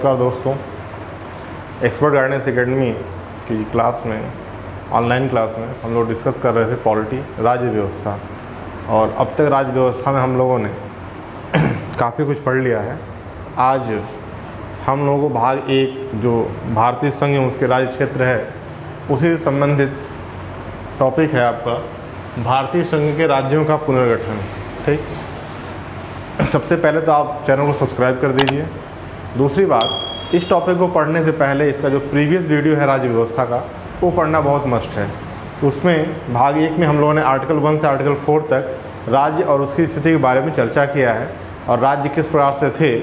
नमस्कार दोस्तों। Expert guidance academy की क्लास में, ऑनलाइन क्लास में हम लोग डिस्कस कर रहे थे पॉलिटी, राज्य व्यवस्था। और अब तक राज्य व्यवस्था में हम लोगों ने काफ़ी कुछ पढ़ लिया है। आज हम लोगों को भाग एक, जो भारतीय संघ एवं उसके राज्य क्षेत्र है, उसी से संबंधित टॉपिक है आपका भारतीय संघ के राज्यों का पुनर्गठन। ठीक, सबसे पहले तो आप चैनल को सब्सक्राइब कर दीजिए। दूसरी बात, इस टॉपिक को पढ़ने से पहले इसका जो प्रीवियस वीडियो है राज्य व्यवस्था का, वो पढ़ना बहुत मस्ट है। उसमें भाग एक में हम लोगों ने आर्टिकल 1 से आर्टिकल 4 तक राज्य और उसकी स्थिति के बारे में चर्चा किया है और राज्य किस प्रकार से थे।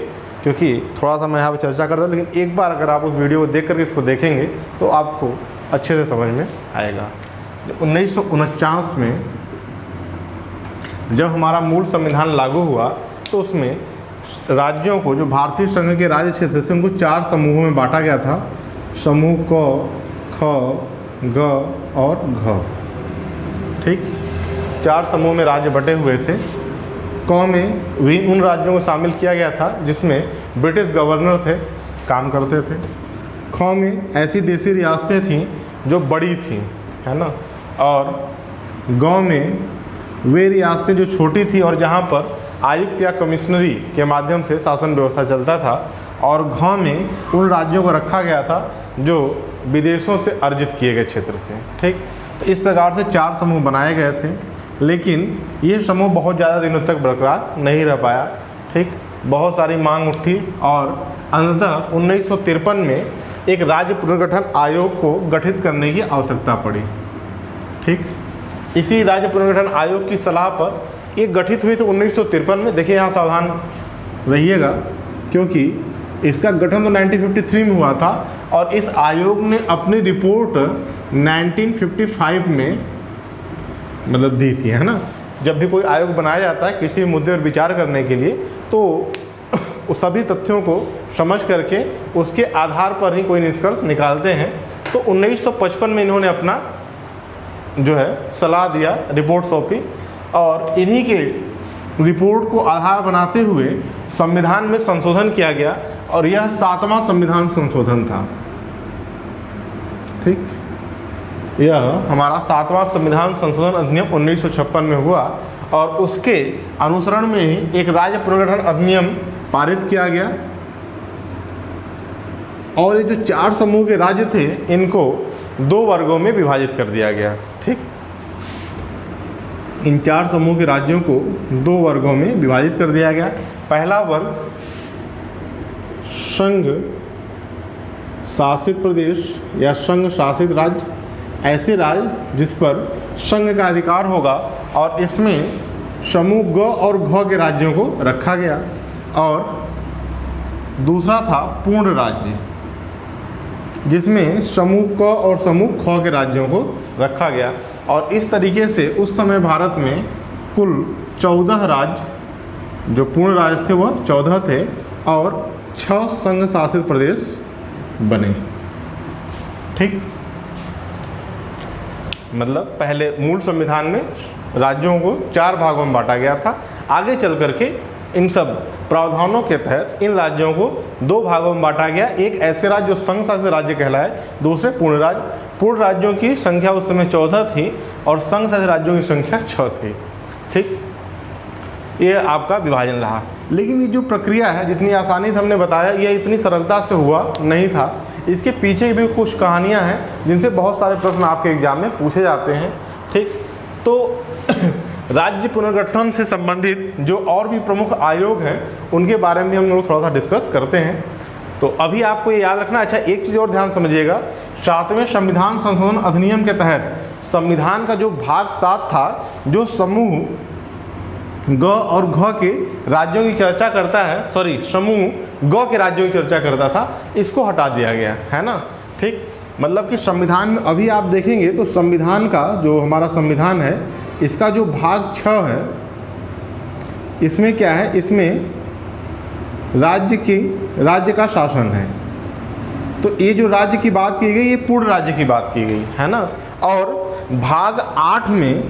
क्योंकि थोड़ा सा मैं यहाँ पर चर्चा करता हूँ, लेकिन एक बार अगर आप उस वीडियो को देख करके इसको देखेंगे तो आपको अच्छे से समझ में आएगा। 1949 में जब हमारा मूल संविधान लागू हुआ तो उसमें राज्यों को, जो भारतीय संघ के राज्य क्षेत्र थे, उनको 4 समूहों में बांटा गया था। समूह क, ख, ग और घ। ठीक, 4 समूह में राज्य बटे हुए थे। क में भी उन राज्यों को शामिल किया गया था जिसमें ब्रिटिश गवर्नर थे, काम करते थे। ख में ऐसी देसी रियासतें थीं जो बड़ी थीं, है ना। और ग में वे रियासतें जो छोटी थी और जहाँ पर आयुक्त या कमिश्नरी के माध्यम से शासन व्यवस्था चलता था। और घ में उन राज्यों को रखा गया था जो विदेशों से अर्जित किए गए क्षेत्र से। ठीक, तो इस प्रकार से 4 समूह बनाए गए थे, लेकिन ये समूह बहुत ज़्यादा दिनों तक बरकरार नहीं रह पाया। ठीक, बहुत सारी मांग उठी और अंततः 1953 में एक राज्य पुनर्गठन आयोग को गठित करने की आवश्यकता पड़ी। ठीक, इसी राज्य पुनर्गठन आयोग की सलाह पर ये गठित हुई तो 1953 में। देखिए, यहाँ सावधान रहिएगा क्योंकि इसका गठन तो 1953 में हुआ था और इस आयोग ने अपनी रिपोर्ट 1955 में मतलब दी थी, है ना। जब भी कोई आयोग बनाया जाता है किसी मुद्दे पर विचार करने के लिए, तो उस सभी तथ्यों को समझ करके उसके आधार पर ही कोई निष्कर्ष निकालते हैं। तो 1955 में इन्होंने अपना जो है सलाह दिया, रिपोर्ट सौंपी और इन्हीं के रिपोर्ट को आधार बनाते हुए संविधान में संशोधन किया गया और यह 7वां संविधान संशोधन था। ठीक, यह हमारा 7वां संविधान संशोधन अधिनियम 1956 में हुआ और उसके अनुसरण में ही एक राज्य पुनर्गठन अधिनियम पारित किया गया। और ये जो 4 समूह के राज्य थे, इनको 2 वर्गों में विभाजित कर दिया गया। ठीक, इन 4 समूह के राज्यों को 2 वर्गों में विभाजित कर दिया गया। पहला वर्ग संघ शासित प्रदेश या संघ शासित राज्य, ऐसे राज्य जिस पर संघ का अधिकार होगा और इसमें समूह ग और घ के राज्यों को रखा गया। और दूसरा था पूर्ण राज्य, जिसमें समूह क और समूह ख के राज्यों को रखा गया। और इस तरीके से उस समय भारत में कुल 14 राज्य, जो पूर्ण राज्य थे वह 14 थे और 6 संघ शासित प्रदेश बने। ठीक, मतलब पहले मूल संविधान में राज्यों को 4 भागों में बांटा गया था। आगे चल करके इन सब प्रावधानों के तहत इन राज्यों को 2 भागों में बांटा गया। एक ऐसे राज्य जो संघ शासित राज्य कहलाए, दूसरे पूर्ण राज्य। पूर्ण राज्यों की संख्या उस समय 14 थी और संघ शासित राज्यों की संख्या 6 थी। ठीक, ये आपका विभाजन रहा। लेकिन ये जो प्रक्रिया है, जितनी आसानी से हमने बताया, यह इतनी सरलता से हुआ नहीं था। इसके पीछे भी कुछ कहानियाँ हैं जिनसे बहुत सारे प्रश्न आपके एग्जाम में पूछे जाते हैं। ठीक, तो राज्य पुनर्गठन से संबंधित जो और भी प्रमुख आयोग हैं उनके बारे में हम लोग थोड़ा सा डिस्कस करते हैं। तो अभी आपको ये याद रखना। अच्छा, एक चीज़ और ध्यान समझिएगा, 7वें संविधान संशोधन अधिनियम के तहत संविधान का जो भाग 7 था, जो समूह ग और घ के राज्यों की चर्चा करता है, समूह ग के राज्यों की चर्चा करता था, इसको हटा दिया गया, है ना। ठीक, मतलब कि संविधान में अभी आप देखेंगे तो संविधान का जो हमारा संविधान है, इसका जो भाग 6 है, इसमें क्या है, इसमें राज्य का शासन है। तो ये जो राज्य की बात की गई, ये पूर्ण राज्य की बात की गई, है ना। और भाग 8 में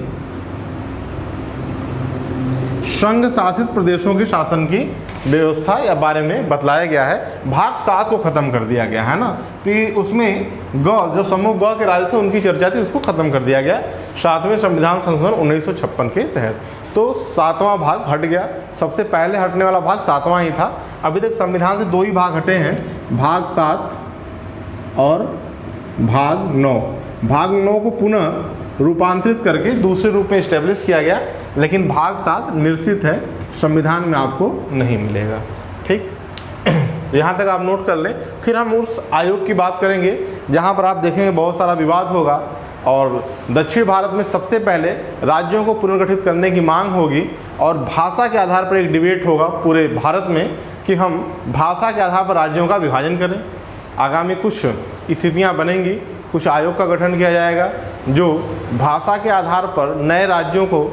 संघ शासित प्रदेशों के शासन की व्यवस्था या बारे में बतलाया गया है। भाग 7 को ख़त्म कर दिया गया है ना, तो उसमें ग जो समूह ग के राज्य थे उनकी चर्चा थी, उसको ख़त्म कर दिया गया 7वें संविधान संशोधन 1956 के तहत। तो 7वां भाग हट गया। सबसे पहले हटने वाला भाग 7वां ही था। अभी तक संविधान से 2 ही भाग हटे हैं, भाग 7 और भाग 9। भाग 9 को पुनः रूपांतरित करके दूसरे रूप में इस्टेब्लिश किया गया, लेकिन भाग 7 निश्चित है संविधान में आपको नहीं मिलेगा। ठीक, तो यहाँ तक आप नोट कर लें। फिर हम उस आयोग की बात करेंगे जहाँ पर आप देखेंगे बहुत सारा विवाद होगा और दक्षिण भारत में सबसे पहले राज्यों को पुनर्गठित करने की मांग होगी और भाषा के आधार पर एक डिबेट होगा पूरे भारत में कि हम भाषा के आधार पर राज्यों का विभाजन करें। आगामी कुछ स्थितियाँ बनेंगी, कुछ आयोग का गठन किया जाएगा जो भाषा के आधार पर नए राज्यों को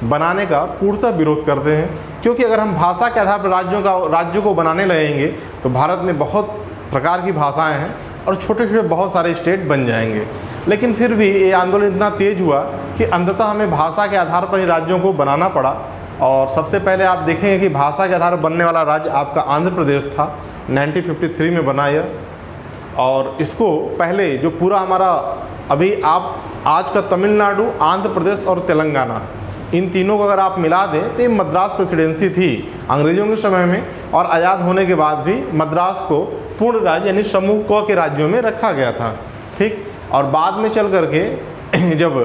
बनाने का पूर्णतः विरोध करते हैं, क्योंकि अगर हम भाषा के आधार पर राज्यों को बनाने लगेंगे तो भारत में बहुत प्रकार की भाषाएं हैं और छोटे छोटे बहुत सारे स्टेट बन जाएंगे। लेकिन फिर भी ये आंदोलन इतना तेज हुआ कि अंततः हमें भाषा के आधार पर ही राज्यों को बनाना पड़ा। और सबसे पहले आप देखेंगे कि भाषा के आधार पर बनने वाला राज्य आपका आंध्र प्रदेश था, 1953 में बना यह। और इसको पहले जो पूरा हमारा अभी आप आज का तमिलनाडु, आंध्र प्रदेश और तेलंगाना, इन तीनों को अगर आप मिला दें तो ये मद्रास प्रेसिडेंसी थी अंग्रेज़ों के समय में, और आज़ाद होने के बाद भी मद्रास को पूर्ण राज्य यानी समूह क के राज्यों में रखा गया था। ठीक, और बाद में चल करके जब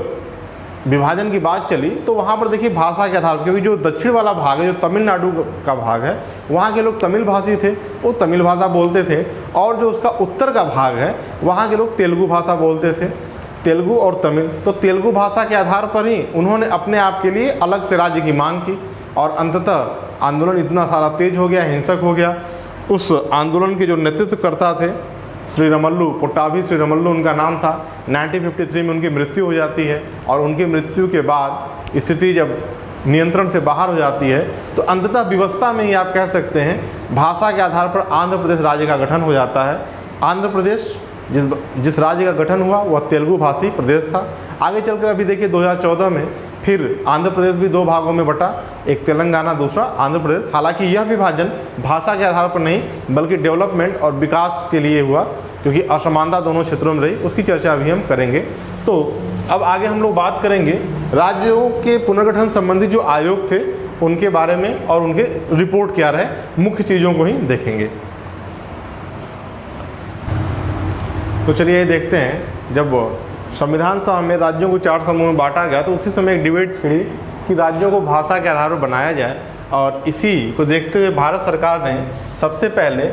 विभाजन की बात चली तो वहाँ पर देखिए भाषा के आधार, क्योंकि जो दक्षिण वाला भाग है, जो तमिलनाडु का भाग है, वहाँ के लोग तमिल भाषी थे, वो तमिल भाषा बोलते थे, और जो उसका उत्तर का भाग है वहाँ के लोग तेलुगु भाषा बोलते थे, तेलुगु और तमिल। तो तेलुगु भाषा के आधार पर ही उन्होंने अपने आप के लिए अलग से राज्य की मांग की और अंततः आंदोलन इतना सारा तेज हो गया, हिंसक हो गया। उस आंदोलन के जो नेतृत्व करता थे श्रीरमल्लु, पोट्टाभी श्रीरमल्लु उनका नाम था। 1953 में उनकी मृत्यु हो जाती है और उनकी मृत्यु के बाद स्थिति जब नियंत्रण से बाहर हो जाती है तो अंततः विवस्था में ही आप कह सकते हैं भाषा के आधार पर आंध्र प्रदेश राज्य का गठन हो जाता है। आंध्र प्रदेश जिस राज्य का गठन हुआ वह तेलुगु भाषी प्रदेश था। आगे चलकर अभी देखिए 2014 में फिर आंध्र प्रदेश भी 2 भागों में बटा, एक तेलंगाना, दूसरा आंध्र प्रदेश। हालांकि यह विभाजन भाषा के आधार पर नहीं बल्कि डेवलपमेंट और विकास के लिए हुआ, क्योंकि असमानता दोनों क्षेत्रों में रही। उसकी चर्चा अभी हम करेंगे। तो अब आगे हम लोग बात करेंगे राज्यों के पुनर्गठन संबंधी जो आयोग थे उनके बारे में और उनके रिपोर्ट क्या रहे, मुख्य चीज़ों को ही देखेंगे। तो चलिए देखते हैं, जब संविधान सभा में राज्यों को 4 समूह में बांटा गया तो उसी समय एक डिबेट छिड़ी कि राज्यों को भाषा के आधार पर बनाया जाए, और इसी को देखते हुए भारत सरकार ने सबसे पहले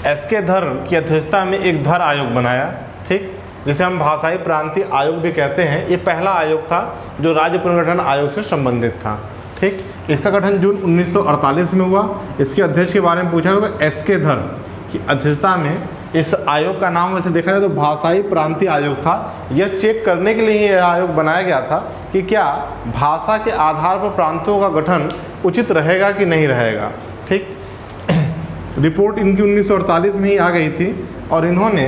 एस.के. धर की अध्यक्षता में एक धर आयोग बनाया। ठीक, जिसे हम भाषाई प्रांतीय आयोग भी कहते हैं। ये पहला आयोग था जो राज्य पुनर्गठन आयोग से संबंधित था। ठीक, इसका गठन जून 1948 में हुआ। इसके अध्यक्ष के बारे में पूछा गया तो एस.के. धर की अध्यक्षता में इस आयोग का नाम वैसे देखा जाए तो भाषाई प्रांतीय आयोग था। यह चेक करने के लिए यह आयोग बनाया गया था कि क्या भाषा के आधार पर प्रांतों का गठन उचित रहेगा कि नहीं रहेगा। ठीक, रिपोर्ट इनकी 1948 में ही आ गई थी और इन्होंने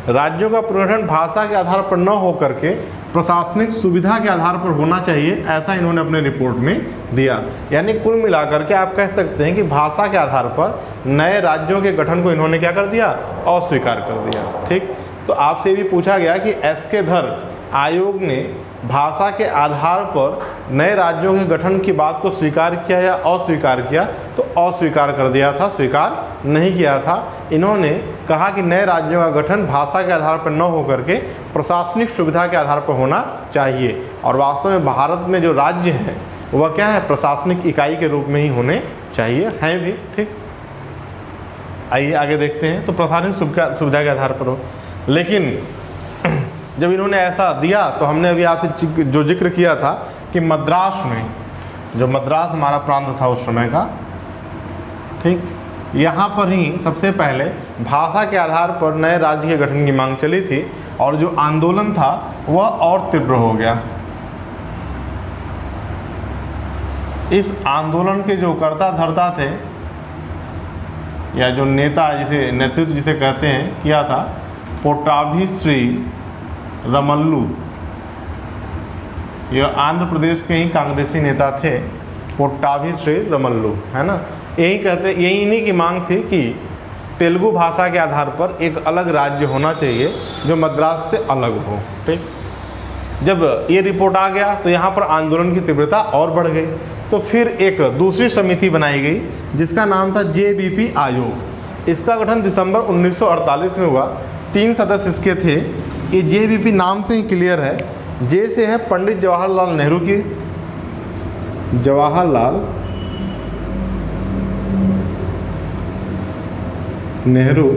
राज्यों का पुनर्गठन भाषा के आधार पर न हो करके प्रशासनिक सुविधा के आधार पर होना चाहिए, ऐसा इन्होंने अपने रिपोर्ट में दिया। यानी कुल मिलाकर के आप कह सकते हैं कि भाषा के आधार पर नए राज्यों के गठन को इन्होंने क्या कर दिया, अस्वीकार कर दिया। ठीक, तो आपसे भी पूछा गया कि एस.के. धर आयोग ने भाषा के आधार पर नए राज्यों के गठन की बात को स्वीकार किया या अस्वीकार किया, तो अस्वीकार कर दिया था, स्वीकार नहीं किया था। इन्होंने कहा कि नए राज्यों का गठन भाषा के आधार पर न होकर के प्रशासनिक सुविधा के आधार पर होना चाहिए, और वास्तव में भारत में जो राज्य हैं वह क्या है, प्रशासनिक इकाई के रूप में ही होने चाहिए, हैं भी। ठीक, आइए आगे देखते हैं। तो प्रशासनिक सुविधा के आधार पर हो, लेकिन जब इन्होंने ऐसा दिया तो हमने अभी आपसे जो जिक्र किया था कि मद्रास में, जो मद्रास हमारा प्रांत था उस समय का, ठीक, यहाँ पर ही सबसे पहले भाषा के आधार पर नए राज्य के गठन की मांग चली थी और जो आंदोलन था वह और तीव्र हो गया। इस आंदोलन के जो कर्ता धर्ता थे या जो नेता, जिसे नेतृत्व जिसे कहते हैं, किया था पोट्टाभी श्री रमल्लु। यह आंध्र प्रदेश के ही कांग्रेसी नेता थे, पोट्टाभी श्री रमल्लु, है ना। यही इन्हीं की मांग थी कि तेलुगु भाषा के आधार पर एक अलग राज्य होना चाहिए जो मद्रास से अलग हो। ठीक, जब ये रिपोर्ट आ गया तो यहाँ पर आंदोलन की तीव्रता और बढ़ गई। तो फिर एक दूसरी समिति बनाई गई जिसका नाम था JBP आयोग। इसका गठन दिसंबर 1948 में हुआ। 3 सदस्य इसके थे। ये JBP नाम से ही क्लियर है। जे से है पंडित जवाहरलाल नेहरू की, जवाहरलाल नेहरू।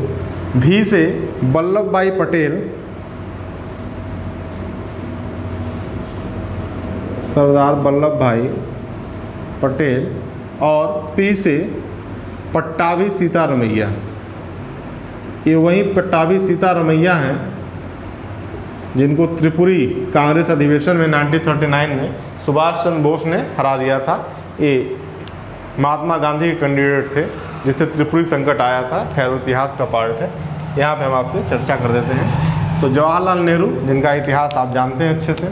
भी से वल्लभ भाई पटेल, सरदार वल्लभ भाई पटेल। और पी से पट्टाभी सीतारमैया। ये वही पट्टाभी सीतारमैया हैं जिनको त्रिपुरी कांग्रेस अधिवेशन में 1939 में सुभाष चंद्र बोस ने हरा दिया था। ये महात्मा गांधी के कैंडिडेट थे जिससे त्रिपुरी संकट आया था। खैर इतिहास का पार्ट है, यहाँ पे हम आपसे चर्चा कर देते हैं। तो जवाहरलाल नेहरू जिनका इतिहास आप जानते हैं अच्छे से,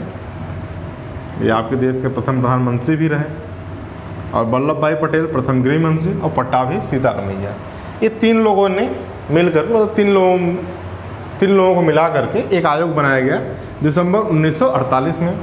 ये आपके देश के प्रथम प्रधानमंत्री भी रहे। और वल्लभ भाई पटेल प्रथम गृह मंत्री और पट्टाभी सीतारमैया। ये 3 लोगों ने मिलकर, मतलब 3 लोगों को मिला करके एक आयोग बनाया गया दिसंबर 1948 में।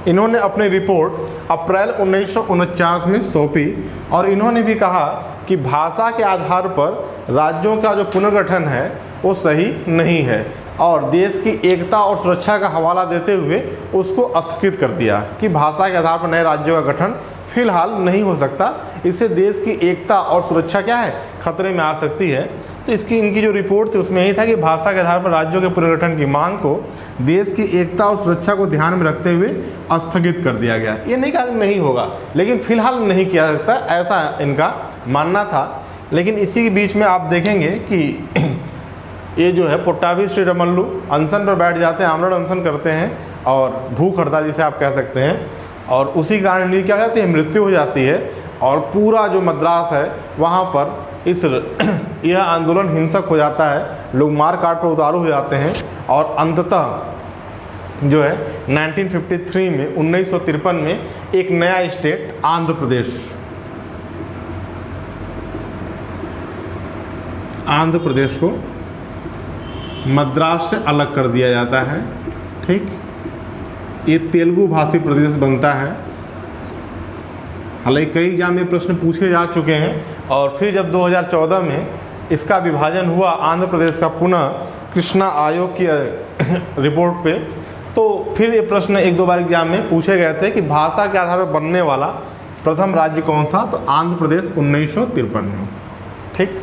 इन्होंने अपनी रिपोर्ट अप्रैल 1949 में सौंपी और इन्होंने भी कहा कि भाषा के आधार पर राज्यों का जो पुनर्गठन है वो सही नहीं है और देश की एकता और सुरक्षा का हवाला देते हुए उसको स्थगित कर दिया कि भाषा के आधार पर नए राज्यों का गठन फिलहाल नहीं हो सकता। इससे देश की एकता और सुरक्षा क्या है, खतरे में आ सकती है। तो इनकी जो रिपोर्ट थी उसमें यही था कि भाषा के आधार पर राज्यों के पुनर्गठन की मांग को देश की एकता और सुरक्षा को ध्यान में रखते हुए स्थगित कर दिया गया। ये नहीं कहा नहीं होगा, लेकिन फिलहाल नहीं किया जा सकता, ऐसा इनका मानना था। लेकिन इसी के बीच में आप देखेंगे कि ये जो है पट्टाभी श्रीरामुलु अनशन पर बैठ जाते हैं, आमरण अनशन करते हैं और भूख हड़ताल जिसे आप कह सकते हैं। और उसी कारण ये क्या कहते हैं, मृत्यु हो जाती है और पूरा जो मद्रास है वहाँ पर यह आंदोलन हिंसक हो जाता है। लोग मार काट पर उतारू हो जाते हैं और अंततः जो है 1953 में 1953 में एक नया स्टेट आंध्र प्रदेश को मद्रास से अलग कर दिया जाता है। ठीक, ये तेलुगु भाषी प्रदेश बनता है। हालांकि कई एग्जाम में प्रश्न पूछे जा चुके हैं और फिर जब 2014 में इसका विभाजन हुआ आंध्र प्रदेश का पुनः कृष्णा आयोग की रिपोर्ट पे, तो फिर ये प्रश्न 1-2 बार एग्जाम में पूछे गए थे कि भाषा के आधार पर बनने वाला प्रथम राज्य कौन था, तो आंध्र प्रदेश 1953 में। ठीक,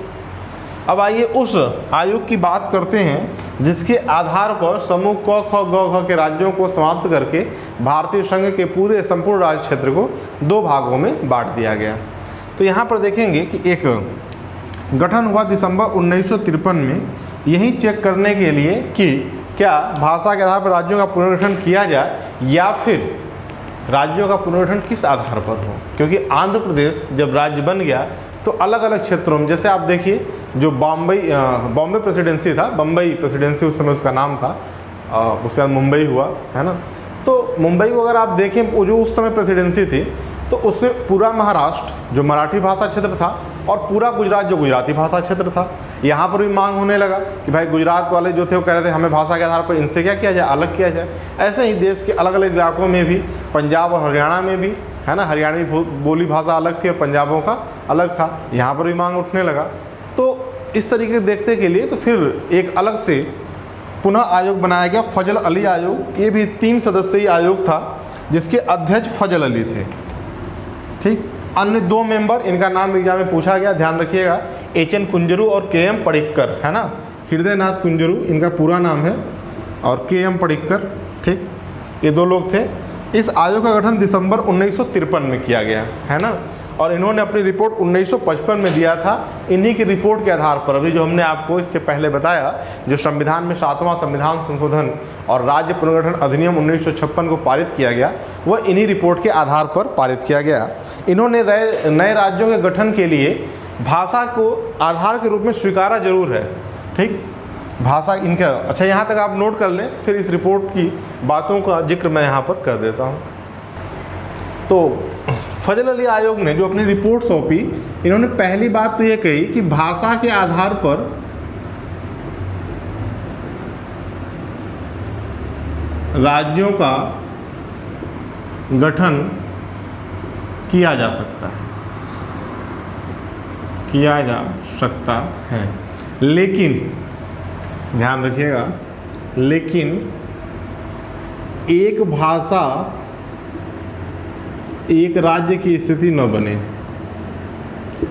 अब आइए उस आयोग की बात करते हैं जिसके आधार पर समूह क ख ग घ के राज्यों को समाप्त करके भारतीय संघ के पूरे संपूर्ण राज्य क्षेत्र को 2 भागों में बांट दिया गया। तो यहाँ पर देखेंगे कि एक गठन हुआ दिसंबर 1953 में, यही चेक करने के लिए कि क्या भाषा के आधार पर राज्यों का पुनर्गठन किया जाए या फिर राज्यों का पुनर्गठन किस आधार पर हो। क्योंकि आंध्र प्रदेश जब राज्य बन गया तो अलग अलग क्षेत्रों में, जैसे आप देखिए जो बॉम्बे प्रेसिडेंसी था, बम्बई प्रेसिडेंसी उस समय उसका नाम था, उसके बाद मुंबई हुआ है ना। तो मुंबई को अगर आप देखें, वो जो उस समय प्रेसिडेंसी थी, तो उसमें पूरा महाराष्ट्र जो मराठी भाषा क्षेत्र था और पूरा गुजरात जो गुजराती भाषा क्षेत्र था। यहाँ पर भी मांग होने लगा कि भाई गुजरात वाले जो थे वो कह रहे थे हमें भाषा के आधार पर इनसे क्या किया जाए, अलग किया जाए। ऐसे ही देश के अलग अलग इलाकों में भी, पंजाब और हरियाणा में भी है ना, हरियाणवी बोली भाषा अलग थी और पंजाबों का अलग था, यहाँ पर भी मांग उठने लगा। तो इस तरीके से देखने के लिए तो फिर एक अलग से पुनः आयोग बनाया गया, फजल अली आयोग। ये भी 3 सदस्यीय आयोग था जिसके अध्यक्ष फजल अली थे। ठीक, अन्य 2 मेंबर, इनका नाम एग्जाम में पूछा गया, ध्यान रखिएगा, HN कुंजरू और KM पडिक्कर है ना। हृदयनाथ कुंजरू इनका पूरा नाम है और KM पडिक्कर। ठीक, ये 2 लोग थे। इस आयोग का गठन दिसंबर 1953 में किया गया है ना, और इन्होंने अपनी रिपोर्ट 1955 में दिया था। इन्हीं की रिपोर्ट के आधार पर अभी जो हमने आपको इसके पहले बताया, जो संविधान में 7वां संविधान संशोधन और राज्य पुनर्गठन अधिनियम 1956 को पारित किया गया, वह इन्हीं रिपोर्ट के आधार पर पारित किया गया। इन्होंने नए राज्यों के गठन के लिए भाषा को आधार के रूप में स्वीकारा जरूर है। ठीक, भाषा इनका, अच्छा यहाँ तक आप नोट कर लें, फिर इस रिपोर्ट की बातों का जिक्र मैं यहाँ पर कर देता हूँ। तो फजल अली आयोग ने जो अपनी रिपोर्ट सौंपी, इन्होंने पहली बात तो ये कही कि भाषा के आधार पर राज्यों का गठन किया जा सकता है, लेकिन ध्यान रखिएगा, लेकिन एक भाषा एक राज्य की स्थिति न बने।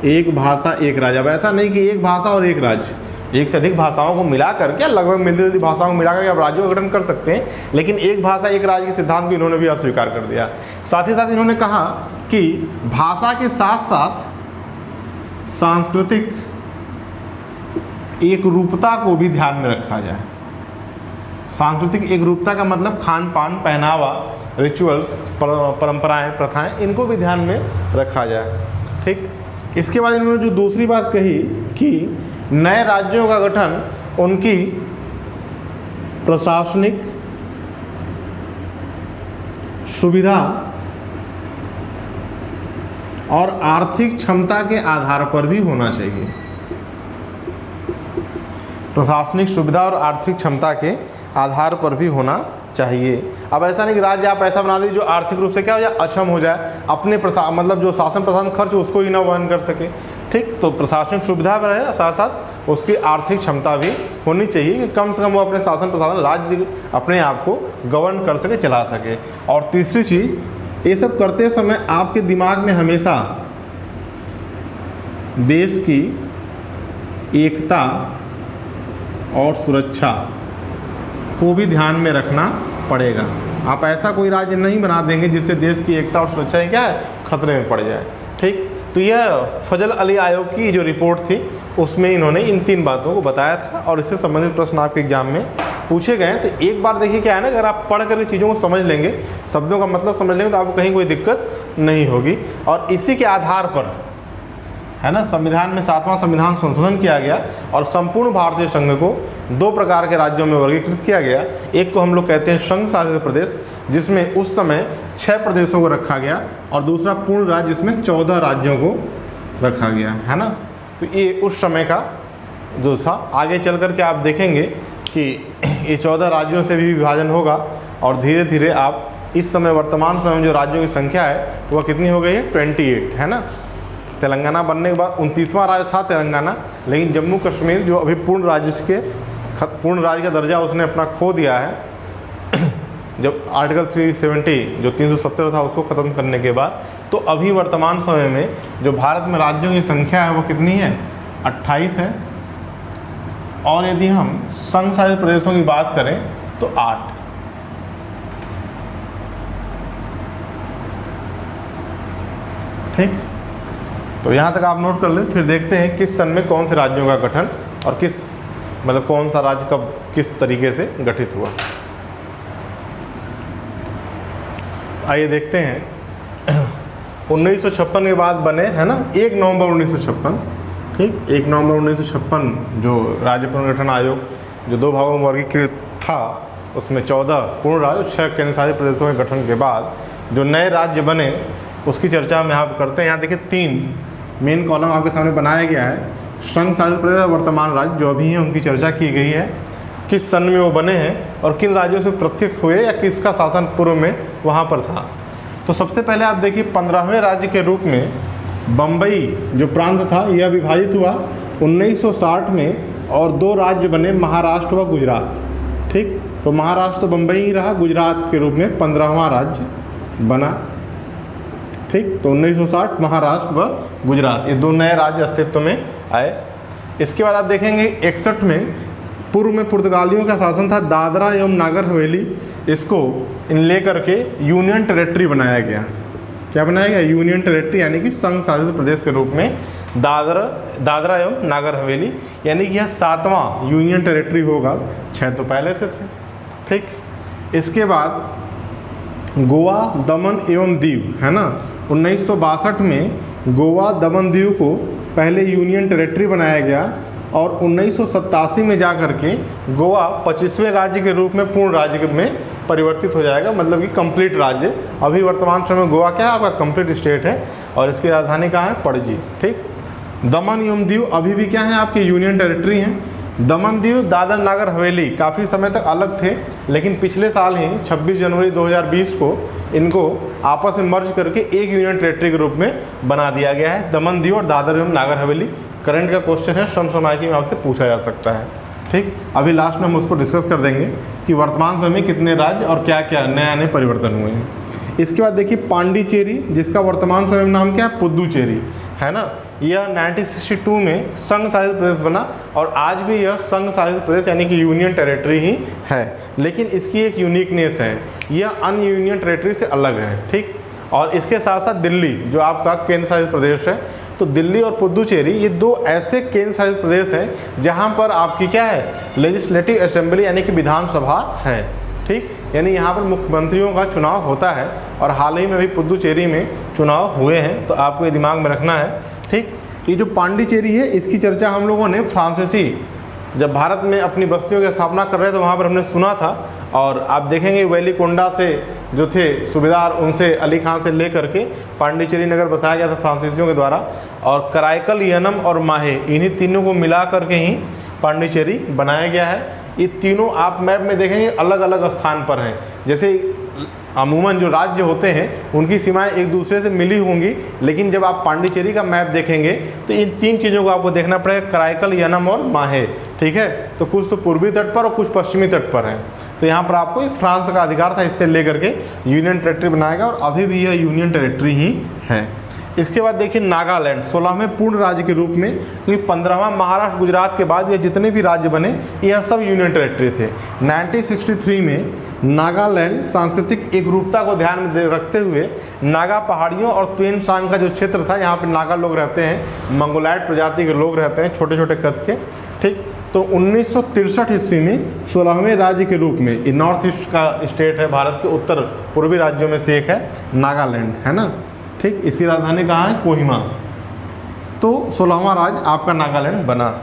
एक भाषा एक राज्य, अब ऐसा नहीं कि एक भाषा और एक राज्य, एक से अधिक भाषाओं को मिला करके, लगभग मिलती जुलती भाषाओं को मिला करके आप राज्यों का गठन कर सकते हैं, लेकिन एक भाषा एक राज्य के सिद्धांत को इन्होंने भी अस्वीकार कर दिया। साथ ही साथ इन्होंने कहा कि भाषा के साथ साथ सांस्कृतिक एक रूपता को भी ध्यान में रखा जाए। सांस्कृतिक एक रूपता का मतलब खान पान, पहनावा, रिचुअल्स, परंपराएं, प्रथाएं, इनको भी ध्यान में रखा जाए। ठीक, इसके बाद इन्होंने जो दूसरी बात कही कि नए राज्यों का गठन उनकी प्रशासनिक सुविधा और आर्थिक क्षमता के आधार पर भी होना चाहिए। प्रशासनिक सुविधा और आर्थिक क्षमता के आधार पर भी होना चाहिए। अब ऐसा नहीं कि राज्य आप ऐसा बना दीजिए जो आर्थिक रूप से क्या हो जाए, अक्षम हो जाए, अपने मतलब जो शासन प्रशासन खर्च उसको ही ना वहन कर सके। ठीक, तो प्रशासनिक सुविधा भी रहे, साथ साथ उसकी आर्थिक क्षमता भी होनी चाहिए कि कम से कम वो अपने शासन प्रशासन राज्य अपने आप को गवर्न कर सके, चला सके। और तीसरी चीज़, ये सब करते समय आपके दिमाग में हमेशा देश की एकता और सुरक्षा को भी ध्यान में रखना पड़ेगा। आप ऐसा कोई राज्य नहीं बना देंगे जिससे देश की एकता और सुरक्षा क्या है, खतरे में पड़ जाए। ठीक, तो यह फजल अली आयोग की जो रिपोर्ट थी उसमें इन्होंने इन 3 बातों को बताया था और इससे संबंधित प्रश्न आपके एग्जाम में पूछे गए हैं। तो एक बार देखिए क्या है ना, अगर आप पढ़ कर चीज़ों को समझ लेंगे, शब्दों का मतलब समझ लेंगे, तो आपको कहीं कोई दिक्कत नहीं होगी। और इसी के आधार पर है ना, संविधान में 7वां संविधान संशोधन किया गया और संपूर्ण भारतीय संघ को 2 प्रकार के राज्यों में वर्गीकृत किया गया। एक को हम लोग कहते हैं संघ शासित प्रदेश, जिसमें उस समय 6 प्रदेशों को रखा गया, और दूसरा पूर्ण राज्य, जिसमें 14 राज्यों को रखा गया, है ना। तो ये उस समय का जो था। आगे चल कर के आप देखेंगे कि ये 14 राज्यों से भी विभाजन होगा और धीरे धीरे आप इस समय वर्तमान समय में जो राज्यों की संख्या है वह कितनी हो गई है, 28, है ना। तेलंगाना बनने के बाद 29वां राज्य था तेलंगाना, लेकिन जम्मू कश्मीर जो अभी पूर्ण राज्य का दर्जा उसने अपना खो दिया है जब आर्टिकल 370 जो 370 था उसको ख़त्म करने के बाद। तो अभी वर्तमान समय में जो भारत में राज्यों की संख्या है वो कितनी है, 28 है। और यदि हम संघ शासित प्रदेशों की बात करें तो 8। ठीक, तो यहाँ तक आप नोट कर लें। फिर देखते हैं किस सन में कौन से राज्यों का गठन और कौन सा राज्य कब किस तरीके से गठित हुआ। आइए देखते हैं। 1956 के बाद बने, है ना, 1 नवंबर 1956। ठीक, 1 नवंबर 1956 जो राज्य पुनर्गठन आयोग जो 2 भागों में वर्गीकृत था, उसमें 14 पूर्ण राज्य और 6 केंद्र शासित प्रदेशों के गठन के बाद जो नए राज्य बने उसकी चर्चा हम यहाँ पर करते हैं। यहाँ देखिए 3 मेन कॉलम आपके सामने बनाया गया है। संघ शासित प्रदेश और वर्तमान राज्य जो अभी हैं उनकी चर्चा की गई है, किस सन में वो बने हैं और किन राज्यों से पृथक हुए या किसका शासन पूर्व में वहाँ पर था। तो सबसे पहले आप देखिए 15वें राज्य के रूप में बम्बई जो प्रांत था यह विभाजित हुआ 1960 में और 2 राज्य बने, महाराष्ट्र व गुजरात। ठीक, तो महाराष्ट्र तो बम्बई ही रहा, गुजरात के रूप में 15वां राज्य बना। ठीक, तो 1960 महाराष्ट्र व गुजरात ये 2 नए राज्य अस्तित्व में आए। इसके बाद आप देखेंगे 61 में पूर्व में पुर्तगालियों का शासन था, दादरा एवं नागर हवेली इसको इन लेकर के यूनियन टेरेटरी बनाया गया। क्या बनाया गया, यूनियन टेरेटरी, यानी कि संघ शासित प्रदेश के रूप में दादरा एवं नागर हवेली, यानी कि यह 7वां यूनियन टेरेटरी होगा, 6 तो पहले से थे। ठीक, इसके बाद गोवा, दमन एवं दीव, है ना, 1962 में गोवा, दमन, दीव को पहले यूनियन टेरेटरी बनाया गया और 1987 में जा कर के गोवा 25वें राज्य के रूप में पूर्ण राज्य में परिवर्तित हो जाएगा, मतलब कि कंप्लीट राज्य। अभी वर्तमान समय में गोवा क्या है, आपका कंप्लीट स्टेट है और इसकी राजधानी कहाँ है, पणजी। ठीक, दमन एवं दीव अभी भी क्या है, आपकी यूनियन टेरिटरी हैं। दमन दीव दादर नागर हवेली काफ़ी समय तक अलग थे, लेकिन पिछले साल ही 26 जनवरी 2020 को इनको आपस में मर्ज करके एक यूनियन टेरिटरी के रूप में बना दिया गया है, दमन दीव और दादर एवं नागर हवेली। करंट का क्वेश्चन है, समसामयिकी में आपसे पूछा जा सकता है। ठीक, अभी लास्ट में हम उसको डिस्कस कर देंगे कि वर्तमान समय में कितने राज्य और क्या क्या नए नए परिवर्तन हुए हैं। इसके बाद देखिए पांडिचेरी, जिसका वर्तमान समय में नाम क्या है, पुदुचेरी, है ना। यह 1962 में संघ शासित प्रदेश बना और आज भी यह संघ शासित प्रदेश यानी कि यूनियन टेरिटरी ही है, लेकिन इसकी एक यूनिकनेस है, यह अन्य यूनियन टेरिटरी से अलग है। ठीक, और इसके साथ साथ दिल्ली जो आपका केंद्र शासित प्रदेश है, तो दिल्ली और पुदुचेरी ये दो ऐसे केंद्र शासित प्रदेश हैं जहां पर आपकी क्या है, लेजिस्लेटिव असेंबली यानी कि विधानसभा है। ठीक, यानी यहाँ पर मुख्यमंत्रियों का चुनाव होता है और हाल ही में भी पुदुचेरी में चुनाव हुए हैं, तो आपको ये दिमाग में रखना है। ठीक, ये जो पांडिचेरी है इसकी चर्चा हम लोगों ने फ्रांसीसी जब भारत में अपनी बस्तियों की स्थापना कर रहे थे वहाँ पर हमने सुना था, और आप देखेंगे वेलिकोंडा से जो थे सूबेदार, उनसे अली खान से लेकर के पांडिचेरी नगर बसाया गया था फ्रांसीसियों के द्वारा, और कराईकल, यनम और माहे इन्हीं तीनों को मिला करके ही पांडिचेरी बनाया गया है। ये तीनों आप मैप में देखेंगे अलग अलग स्थान पर हैं। जैसे अमूमन जो राज्य होते हैं उनकी सीमाएं एक दूसरे से मिली होंगी, लेकिन जब आप पांडिचेरी का मैप देखेंगे तो इन तीन चीज़ों को आपको देखना पड़ेगा, कराईकल, यनम और माहे। ठीक है, तो कुछ तो पूर्वी तट पर और कुछ पश्चिमी तट पर हैं। तो यहाँ पर आपको फ्रांस का अधिकार था, इससे लेकर के यूनियन टेरिटरी बनाएगा और अभी भी यह यूनियन टेरिटरी ही है। इसके बाद देखिए नागालैंड 16वें पूर्ण राज्य के रूप में, क्योंकि 15वां महाराष्ट्र गुजरात के बाद ये जितने भी राज्य बने यह सब यूनियन टेरिटरी थे। 1963 में नागालैंड सांस्कृतिक एकरूपता को ध्यान में रखते हुए नागा पहाड़ियों और त्वेन सांग का जो क्षेत्र था, यहाँ पे नागा लोग रहते हैं, मंगोलाइट प्रजाति के लोग रहते हैं, छोटे छोटे कद के। ठीक, तो 1963 ईस्वी में 16वें राज्य के रूप में, ये नॉर्थ ईस्ट का स्टेट है, भारत के उत्तर पूर्वी राज्यों में से एक है नागालैंड, है ना। ठीक, इसकी राजधानी कहाँ है, कोहिमा। तो 16वां राज्य आपका नागालैंड बना।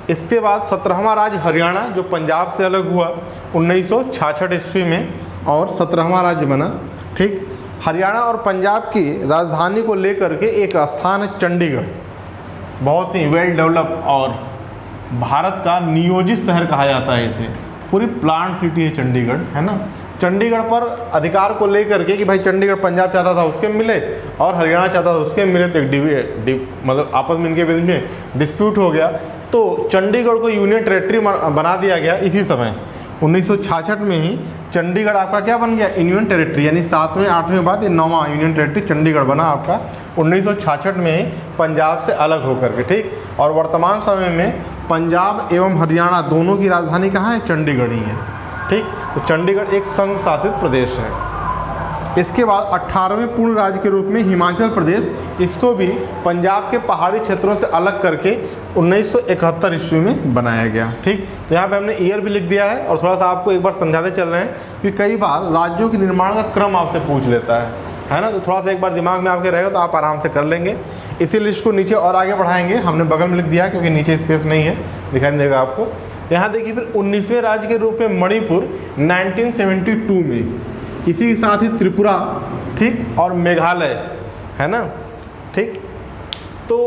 इसके बाद 17वां राज्य हरियाणा, जो पंजाब से अलग हुआ 1966 ईस्वी में, और 17वां राज्य बना। ठीक, हरियाणा और पंजाब की राजधानी को लेकर के एक स्थान है चंडीगढ़, बहुत ही वेल डेवलप और भारत का नियोजित शहर कहा जाता है इसे, पूरी प्लांट सिटी है चंडीगढ़, है ना। चंडीगढ़ पर अधिकार को लेकर के कि भाई चंडीगढ़ पंजाब चाहता था उसके मिले और हरियाणा चाहता था उसके मिले, तो एक मतलब आपस में इनके बीच में डिस्प्यूट हो गया, तो चंडीगढ़ को यूनियन टेरिटरी बना दिया गया। इसी समय 1966 में ही चंडीगढ़ आपका क्या बन गया, यूनियन टेरिटरी, यानी 7वें 8वें बाद ये 9वां यूनियन टेरिटरी चंडीगढ़ बना आपका 1966 में ही पंजाब से अलग होकर के। ठीक, और वर्तमान समय में पंजाब एवं हरियाणा दोनों की राजधानी कहाँ है, चंडीगढ़ ही है। ठीक, तो चंडीगढ़ एक संघ शासित प्रदेश है। इसके बाद 18वें पूर्ण राज्य के रूप में हिमाचल प्रदेश, इसको भी पंजाब के पहाड़ी क्षेत्रों से अलग करके 1971 ईस्वी में बनाया गया। ठीक, तो यहाँ पे हमने ईयर भी लिख दिया है और थोड़ा सा आपको एक बार समझाते चल रहे हैं कि कई बार राज्यों के निर्माण का क्रम आपसे पूछ लेता है ना, तो थोड़ा सा एक बार दिमाग में आपके रहेगा तो आप आराम से कर लेंगे। इसी लिस्ट को नीचे और आगे बढ़ाएंगे, हमने बगल में लिख दिया क्योंकि नीचे स्पेस नहीं है, दिखाई नहीं देगा आपको। यहाँ देखिए फिर 19वें राज्य के रूप में मणिपुर 1972 में, इसी के साथ ही त्रिपुरा, ठीक, और मेघालय, है ना। ठीक, तो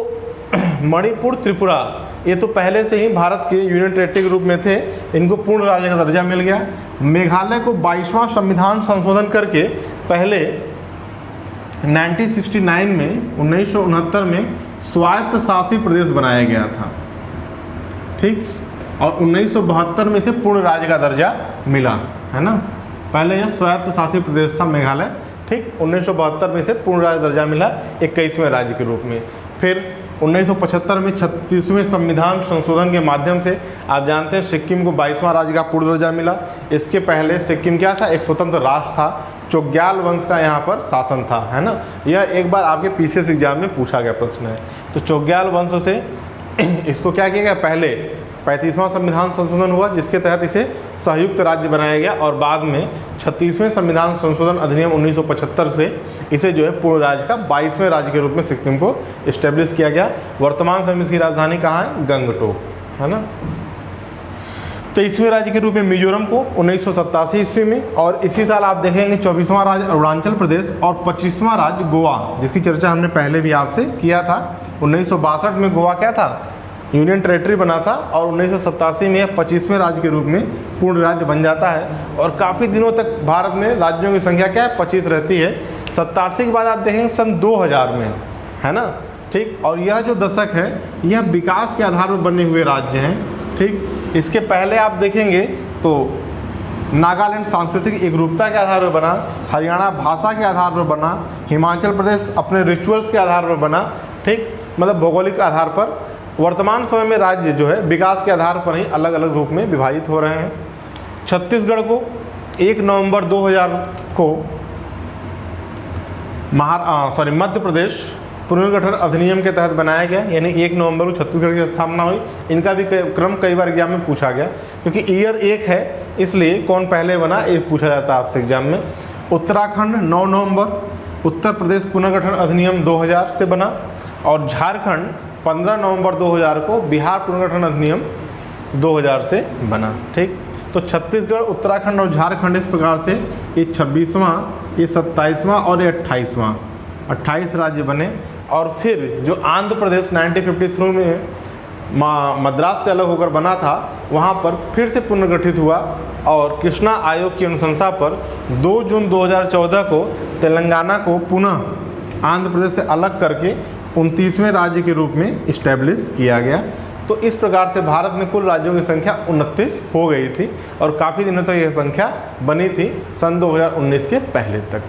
मणिपुर, त्रिपुरा ये तो पहले से ही भारत के यूनियन टेरिटरी के रूप में थे, इनको पूर्ण राज्य का दर्जा मिल गया। मेघालय को 22वां संविधान संशोधन करके पहले 1969 में 1969 में स्वायत्त शासी प्रदेश बनाया गया था। ठीक, और 1972 में इसे पूर्ण राज्य का दर्जा मिला, है ना। पहले यह स्वायत्त शासी प्रदेश था मेघालय। ठीक, 1972 में इसे पूर्ण राज्य दर्जा मिला 21वें राज्य के रूप में। फिर 1975 में 36वें संविधान संशोधन के माध्यम से आप जानते हैं सिक्किम को 22वां राज्य का पूर्ण दर्जा मिला। इसके पहले सिक्किम क्या था, एक स्वतंत्र राष्ट्र था, चोग्याल वंश का यहाँ पर शासन था, है ना। यह एक बार आपके पीसीएस एग्जाम में पूछा गया प्रश्न है। तो चोग्याल वंश से इसको क्या किया गया, पहले 35वां संविधान संशोधन हुआ जिसके तहत इसे संयुक्त राज्य बनाया गया, और बाद में 36वें संविधान संशोधन अधिनियम 1975 से इसे जो है पूर्ण राज्य का 22वें राज्य के रूप में सिक्किम को इस्टेब्लिश किया गया। वर्तमान समय इसकी राजधानी कहाँ है, गंगटोक, है ना। 23वें राज्य के रूप में मिजोरम को 1987 ईस्वी में, और इसी साल आप देखेंगे 24वां राज्य अरुणाचल प्रदेश और 25वां राज्य गोवा, जिसकी चर्चा हमने पहले भी आपसे किया था। 1962 में गोवा क्या था, यूनियन टेरेटरी बना था, और 1987 में 25वें राज्य के रूप में पूर्ण राज्य बन जाता है। और काफ़ी दिनों तक भारत में राज्यों की संख्या क्या है, 25 रहती है। 87 के बाद आप देखेंगे सन 2000 में, है ना, ठीक। और यह जो दशक है यह विकास के आधार पर बने हुए राज्य हैं, ठीक। इसके पहले आप देखेंगे तो नागालैंड सांस्कृतिक एकरूपता के आधार पर बना, हरियाणा भाषा के आधार पर बना, हिमाचल प्रदेश अपने रिचुअल्स के आधार पर बना, ठीक, मतलब भौगोलिक आधार पर। वर्तमान समय में राज्य जो है विकास के आधार पर ही अलग अलग रूप में विभाजित हो रहे हैं। छत्तीसगढ़ को 1 नवंबर 2000 को मध्य प्रदेश पुनर्गठन अधिनियम के तहत बनाया गया, यानी 1 नवंबर को छत्तीसगढ़ की स्थापना हुई। इनका भी क्रम कई बार एग्जाम में पूछा गया, क्योंकि ईयर एक है इसलिए कौन पहले बना ये पूछा जाता है आपसे एग्जाम में। उत्तराखंड 9 नवंबर उत्तर प्रदेश पुनर्गठन अधिनियम 2000 से बना, और झारखंड 15 नवंबर 2000 को बिहार पुनर्गठन अधिनियम 2000 से बना, ठीक। तो छत्तीसगढ़, उत्तराखंड और झारखंड इस प्रकार से ये 26वां, ये 27वां और ये 28वां राज्य बने। और फिर जो आंध्र प्रदेश 1953 में मद्रास से अलग होकर बना था, वहाँ पर फिर से पुनर्गठित हुआ, और कृष्णा आयोग की अनुशंसा पर 2 जून 2014 को तेलंगाना को पुनः आंध्र प्रदेश से अलग करके 29वें राज्य के रूप में इस्टेब्लिश किया गया। तो इस प्रकार से भारत में कुल राज्यों की संख्या 29 हो गई थी, और काफ़ी दिनों तक यह संख्या बनी थी सन 2019 के पहले तक,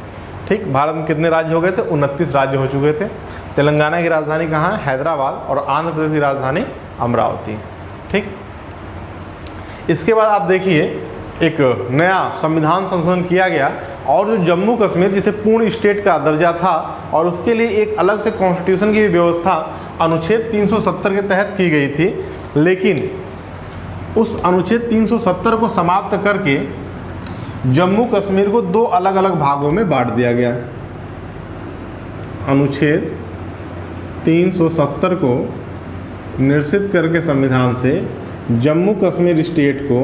ठीक। भारत में कितने राज्य हो गए थे, 29 राज्य हो चुके थे। तेलंगाना की राजधानी कहाँ है, हैदराबाद, और आंध्र प्रदेश की राजधानी अमरावती, ठीक। इसके बाद आप देखिए एक नया संविधान संशोधन किया गया, और जो जम्मू कश्मीर जिसे पूर्ण स्टेट का दर्जा था, और उसके लिए एक अलग से कॉन्स्टिट्यूशन की व्यवस्था अनुच्छेद 370 के तहत की गई थी। लेकिन उस अनुच्छेद 370 को समाप्त करके जम्मू कश्मीर को 2 अलग अलग भागों में बांट दिया गया। अनुच्छेद 370 को निरसित करके संविधान से जम्मू कश्मीर स्टेट को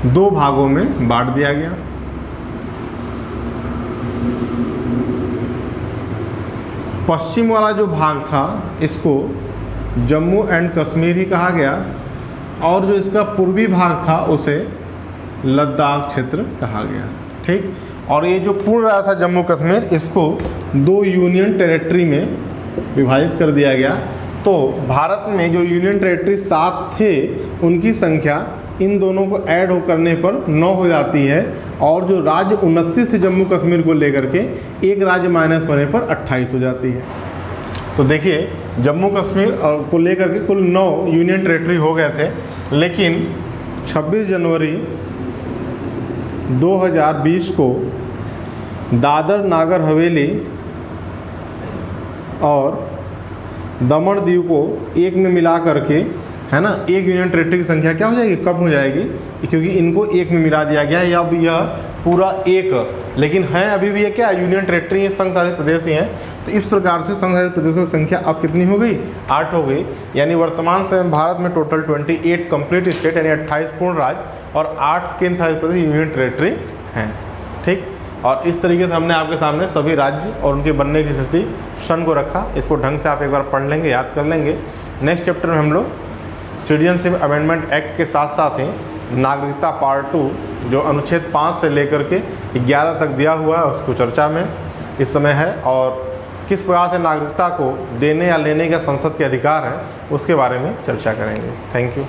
दो भागों में बांट दिया गया। पश्चिम वाला जो भाग था इसको जम्मू एंड कश्मीर ही कहा गया, और जो इसका पूर्वी भाग था उसे लद्दाख क्षेत्र कहा गया, ठीक। और ये जो पूर्ण रहा था जम्मू कश्मीर, इसको 2 यूनियन टेरेटरी में विभाजित कर दिया गया। तो भारत में जो यूनियन टेरेटरी 7 थे उनकी संख्या इन दोनों को ऐड हो करने पर 9 हो जाती है, और जो राज्य 29 से जम्मू कश्मीर को लेकर के एक राज्य माइनस होने पर 28 हो जाती है। तो देखिए जम्मू कश्मीर को लेकर के कुल 9 यूनियन टेरेटरी हो गए थे, लेकिन 26 जनवरी 2020 को दादर नागर हवेली और दमन दीव को एक में मिला करके, है ना, एक यूनियन टेरेटरी की संख्या क्या हो जाएगी, कम हो जाएगी, क्योंकि इनको एक में मिला दिया गया है। अब यह पूरा एक, लेकिन है अभी भी ये क्या यूनियन टेरेटरी है, संघ शासित प्रदेश ही हैं। तो इस प्रकार से संघ शासित प्रदेशों की संख्या अब कितनी हो गई, 8 हो गई। यानी वर्तमान समय में भारत में टोटल 28 कंप्लीट स्टेट यानी 28 पूर्ण राज्य और 8 केंद्र शासित प्रदेश यूनियन टेरेटरी हैं, ठीक। और इस तरीके से हमने आपके सामने सभी राज्य और उनके बनने की स्थिति सन को रखा। इसको ढंग से आप एक बार पढ़ लेंगे, याद कर लेंगे। नेक्स्ट चैप्टर में हम लोग सिटीजनशिप अमेंडमेंट एक्ट के साथ साथ ही नागरिकता पार्ट 2 जो अनुच्छेद 5 से लेकर के 11 तक दिया हुआ है उसको चर्चा में इस समय है, और किस प्रकार से नागरिकता को देने या लेने का संसद के अधिकार है उसके बारे में चर्चा करेंगे। Thank you.